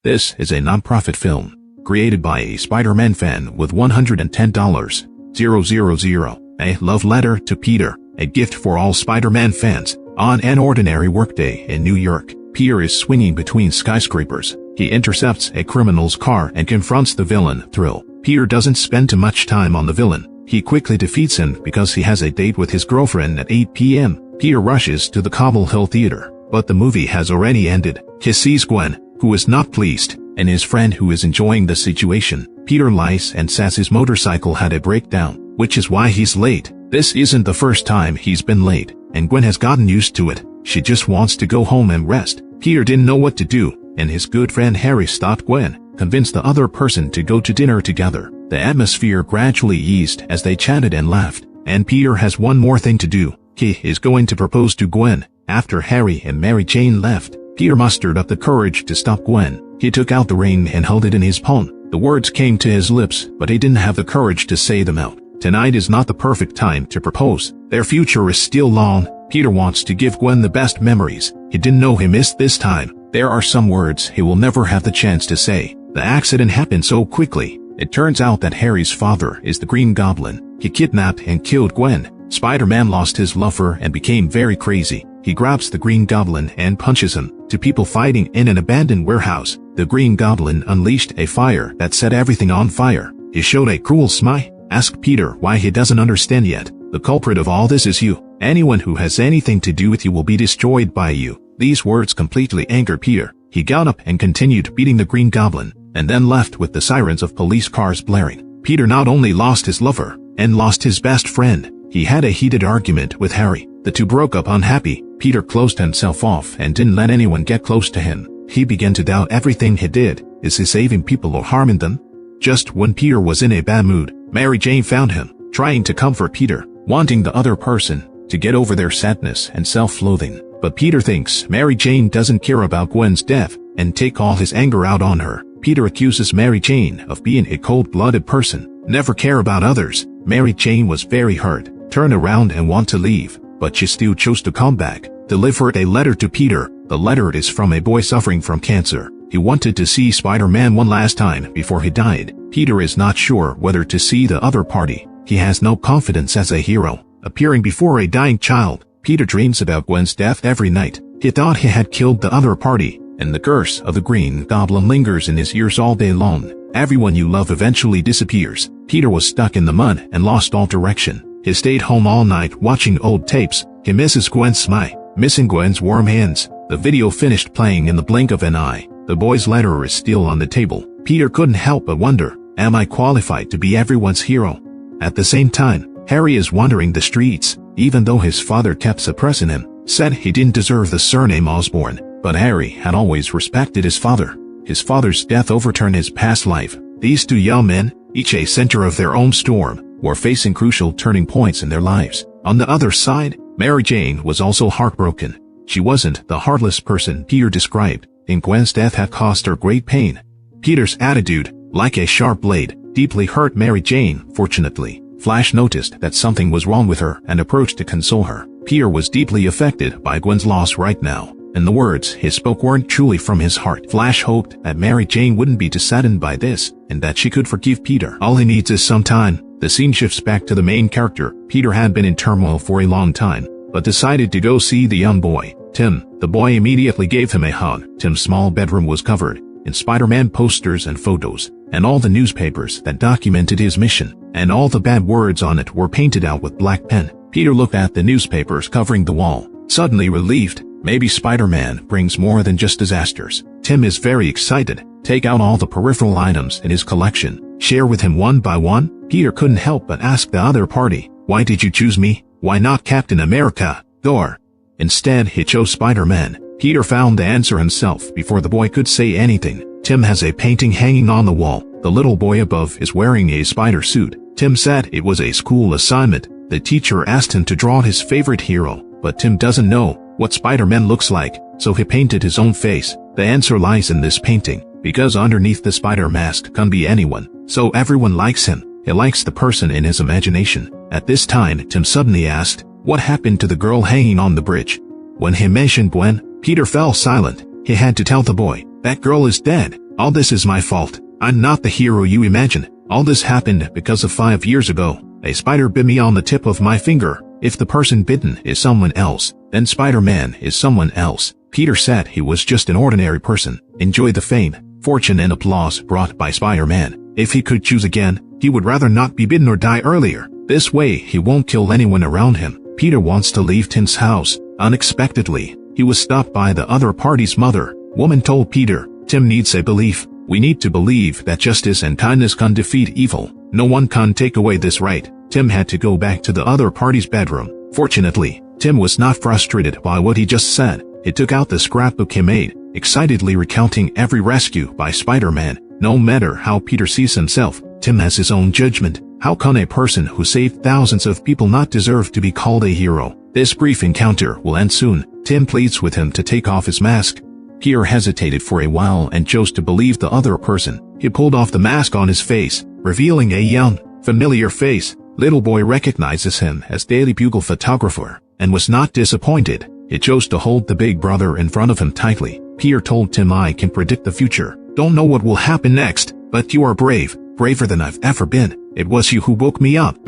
This is a non-profit film created by a Spider-Man fan with $110,000. A love letter to Peter, a gift for all Spider-Man fans. On an ordinary workday in New York, Peter is swinging between skyscrapers. He intercepts a criminal's car and confronts the villain. Thrill. Peter doesn't spend too much time on the villain. He quickly defeats him because he has a date with his girlfriend at 8 p.m. Peter rushes to the Cobble Hill Theater, but the movie has already ended. He sees Gwen, who is not pleased, and his friend who is enjoying the situation. Peter lies and says his motorcycle had a breakdown, which is why he's late. This isn't the first time he's been late, and Gwen has gotten used to it. She just wants to go home and rest. Peter didn't know what to do, and his good friend Harry stopped Gwen, convinced the other person to go to dinner together. The atmosphere gradually eased as they chatted and laughed, and Peter has one more thing to do. He is going to propose to Gwen. After Harry and Mary Jane left, Peter mustered up the courage to stop Gwen. He took out the ring and held it in his palm. The words came to his lips, but he didn't have the courage to say them out. Tonight is not the perfect time to propose. Their future is still long. Peter wants to give Gwen the best memories. He didn't know he missed this time. There are some words he will never have the chance to say. The accident happened so quickly. It turns out that Harry's father is the Green Goblin. He kidnapped and killed Gwen. Spider-Man lost his lover and became very crazy. He grabs the Green Goblin and punches him. To people fighting in an abandoned warehouse, the Green Goblin unleashed a fire that set everything on fire. He showed a cruel smile. Ask Peter why he doesn't understand yet. The culprit of all this is you. Anyone who has anything to do with you will be destroyed by you. These words completely angered Peter. He got up and continued beating the Green Goblin, and then left with the sirens of police cars blaring. Peter not only lost his lover, and lost his best friend, he had a heated argument with Harry. The two broke up unhappy. Peter closed himself off and didn't let anyone get close to him. He began to doubt everything he did. Is he saving people or harming them? Just when Peter was in a bad mood, Mary Jane found him, trying to comfort Peter, wanting the other person to get over their sadness and self-loathing. But Peter thinks Mary Jane doesn't care about Gwen's death and take all his anger out on her. Peter accuses Mary Jane of being a cold-blooded person, never care about others. Mary Jane was very hurt, turned around and want to leave, but she still chose to come back. Delivered a letter to Peter. The letter is from a boy suffering from cancer. He wanted to see Spider-Man one last time before he died. Peter is not sure whether to see the other party. He has no confidence as a hero. Appearing before a dying child, Peter dreams about Gwen's death every night. He thought he had killed the other party, and the curse of the Green Goblin lingers in his ears all day long. Everyone you love eventually disappears. Peter was stuck in the mud and lost all direction. He stayed home all night watching old tapes. He misses Gwen's smile, missing Gwen's warm hands. The video finished playing in the blink of an eye. The boy's letter is still on the table. Peter couldn't help but wonder, am I qualified to be everyone's hero? At the same time, Harry is wandering the streets, even though his father kept suppressing him, said he didn't deserve the surname Osborn. But Harry had always respected his father. His father's death overturned his past life. These two young men, each a center of their own storm, were facing crucial turning points in their lives. On the other side, Mary Jane was also heartbroken. She wasn't the heartless person Peter described, and Gwen's death had caused her great pain. Peter's attitude, like a sharp blade, deeply hurt Mary Jane. Fortunately, Flash noticed that something was wrong with her and approached to console her. Peter was deeply affected by Gwen's loss right now, and the words he spoke weren't truly from his heart. Flash hoped that Mary Jane wouldn't be too saddened by this, and that she could forgive Peter. All he needs is some time. The scene shifts back to the main character. Peter had been in turmoil for a long time, but decided to go see the young boy, Tim. The boy immediately gave him a hug. Tim's small bedroom was covered in Spider-Man posters and photos, and all the newspapers that documented his mission, and all the bad words on it were painted out with black pen. Peter looked at the newspapers covering the wall, suddenly relieved. Maybe Spider-Man brings more than just disasters. Tim is very excited. Take out all the peripheral items in his collection, share with him one by one. Peter couldn't help but ask the other party, why did you choose me? Why not Captain America, Thor? Instead, he chose Spider-Man. Peter found the answer himself before the boy could say anything. Tim has a painting hanging on the wall. The little boy above is wearing a spider suit. Tim said it was a school assignment. The teacher asked him to draw his favorite hero, but Tim doesn't know what Spider-Man looks like, so he painted his own face. The answer lies in this painting, because underneath the spider mask can be anyone, so everyone likes him. He likes the person in his imagination. At this time, Tim suddenly asked, what happened to the girl hanging on the bridge? When he mentioned Gwen, Peter fell silent. He had to tell the boy, that girl is dead. All this is my fault. I'm not the hero you imagine. All this happened because of 5 years ago. A spider bit me on the tip of my finger. If the person bitten is someone else, then Spider-Man is someone else. Peter said he was just an ordinary person. Enjoy the fame, fortune and applause brought by Spider-Man. If he could choose again, he would rather not be bitten or die earlier. This way he won't kill anyone around him. Peter wants to leave Tim's house. Unexpectedly, he was stopped by the other party's mother. Woman told Peter, Tim needs a belief. We need to believe that justice and kindness can defeat evil. No one can take away this right. Tim had to go back to the other party's bedroom. Fortunately, Tim was not frustrated by what he just said. He took out the scrapbook he made, excitedly recounting every rescue by Spider-Man. No matter how Peter sees himself, Tim has his own judgment. How can a person who saved thousands of people not deserve to be called a hero? This brief encounter will end soon. Tim pleads with him to take off his mask. Peter hesitated for a while and chose to believe the other person. He pulled off the mask on his face, revealing a young, familiar face. Little boy recognizes him as Daily Bugle photographer, and was not disappointed. He chose to hold the big brother in front of him tightly. Peter told Tim, I can predict the future. Don't know what will happen next, but you are brave, braver than I've ever been. It was you who woke me up.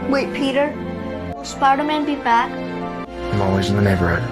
Wait, Peter, will Spider-Man be back? I'm always in the neighborhood.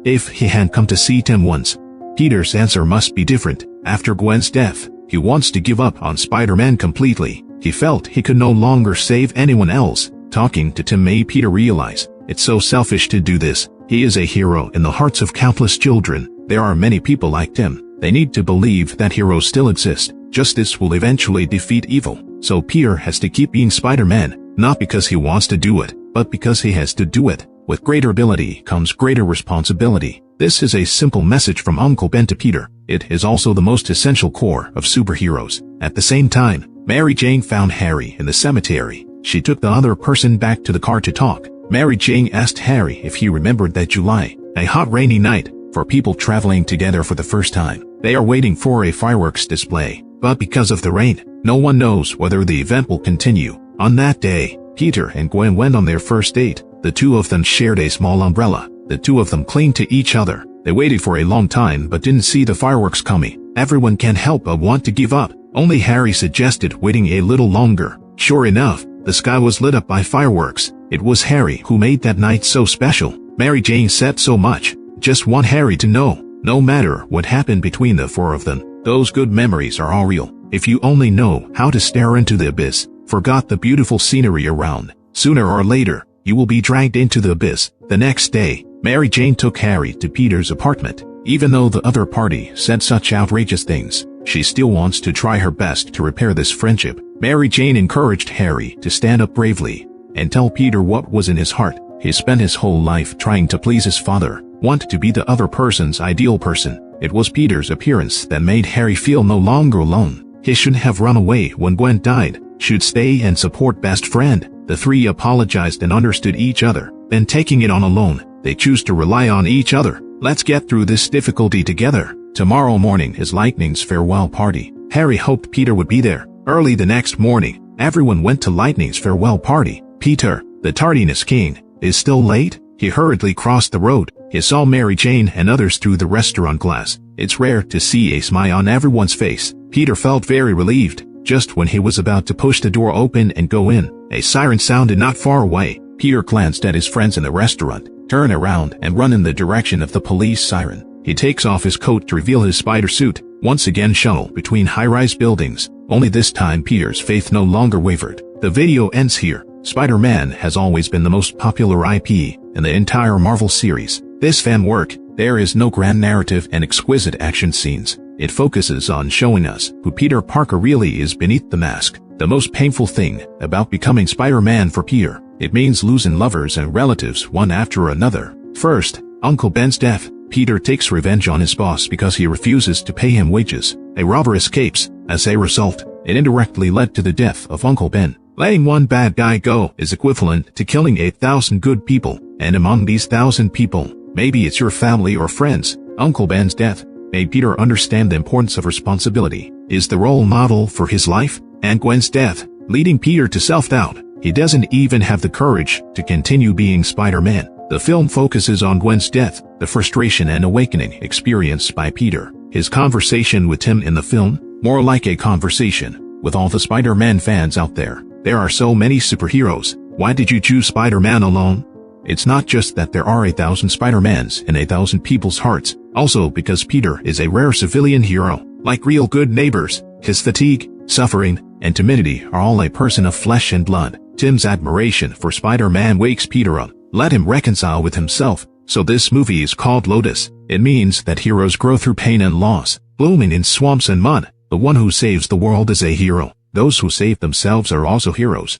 If he had come to see Tim once, Peter's answer must be different. After Gwen's death, he wants to give up on Spider-Man completely. He felt he could no longer save anyone else. Talking to Tim made Peter realize it's so selfish to do this. He is a hero in the hearts of countless children. There are many people like Tim. They need to believe that heroes still exist. Justice will eventually defeat evil. So Peter has to keep being Spider-Man, not because he wants to do it, but because he has to do it. With greater ability comes greater responsibility. This is a simple message from Uncle Ben to Peter. It is also the most essential core of superheroes. At the same time, Mary Jane found Harry in the cemetery. She took the other person back to the car to talk. Mary Jane asked Harry if he remembered that July, a hot rainy night, for people traveling together for the first time. They are waiting for a fireworks display, but because of the rain, no one knows whether the event will continue. On that day, Peter and Gwen went on their first date. The two of them shared a small umbrella. The two of them clinged to each other. They waited for a long time but didn't see the fireworks coming. Everyone can't help but want to give up. Only Harry suggested waiting a little longer. Sure enough, the sky was lit up by fireworks. It was Harry who made that night so special. Mary Jane said so much. Just want Harry to know, no matter what happened between the four of them, those good memories are all real. If you only know how to stare into the abyss, forgot the beautiful scenery around, sooner or later, you will be dragged into the abyss. The next day, Mary Jane took Harry to Peter's apartment. Even though the other party said such outrageous things, she still wants to try her best to repair this friendship. Mary Jane encouraged Harry to stand up bravely and tell Peter what was in his heart. He spent his whole life trying to please his father, want to be the other person's ideal person. It was Peter's appearance that made Harry feel no longer alone. He shouldn't have run away when Gwen died, should stay and support best friend. The three apologized and understood each other. Then taking it on alone, they choose to rely on each other. Let's get through this difficulty together. Tomorrow morning is Lightning's farewell party. Harry hoped Peter would be there. Early the next morning, everyone went to Lightning's farewell party. Peter, the tardiness king, is still late? He hurriedly crossed the road. He saw Mary Jane and others through the restaurant glass. It's rare to see a smile on everyone's face. Peter felt very relieved. Just when he was about to push the door open and go in, a siren sounded not far away. Peter glanced at his friends in the restaurant, turn around and run in the direction of the police siren. He takes off his coat to reveal his spider suit, once again shuttle between high-rise buildings. Only this time Peter's faith no longer wavered. The video ends here. Spider-Man has always been the most popular IP in the entire Marvel series. This fan work, there is no grand narrative and exquisite action scenes. It focuses on showing us who Peter Parker really is beneath the mask. The most painful thing about becoming Spider-Man for Peter, it means losing lovers and relatives one after another. First, Uncle Ben's death. Peter takes revenge on his boss because he refuses to pay him wages. A robber escapes. As a result, it indirectly led to the death of Uncle Ben. Letting one bad guy go is equivalent to killing 8,000 good people. And among these 1,000 people, maybe it's your family or friends. Uncle Ben's death made Peter understand the importance of responsibility. Is the role model for his life. And Gwen's death, leading Peter to self-doubt. He doesn't even have the courage to continue being Spider-Man. The film focuses on Gwen's death, the frustration and awakening experienced by Peter. His conversation with Tim in the film, more like a conversation with all the Spider-Man fans out there. There are so many superheroes. Why did you choose Spider-Man alone? It's not just that there are 1,000 Spider-Mans in 1,000 people's hearts, also because Peter is a rare civilian hero. Like real good neighbors, his fatigue, suffering, and timidity are all a person of flesh and blood. Tim's admiration for Spider-Man wakes Peter up, let him reconcile with himself. So this movie is called Lotus. It means that heroes grow through pain and loss, blooming in swamps and mud. The one who saves the world is a hero. Those who save themselves are also heroes.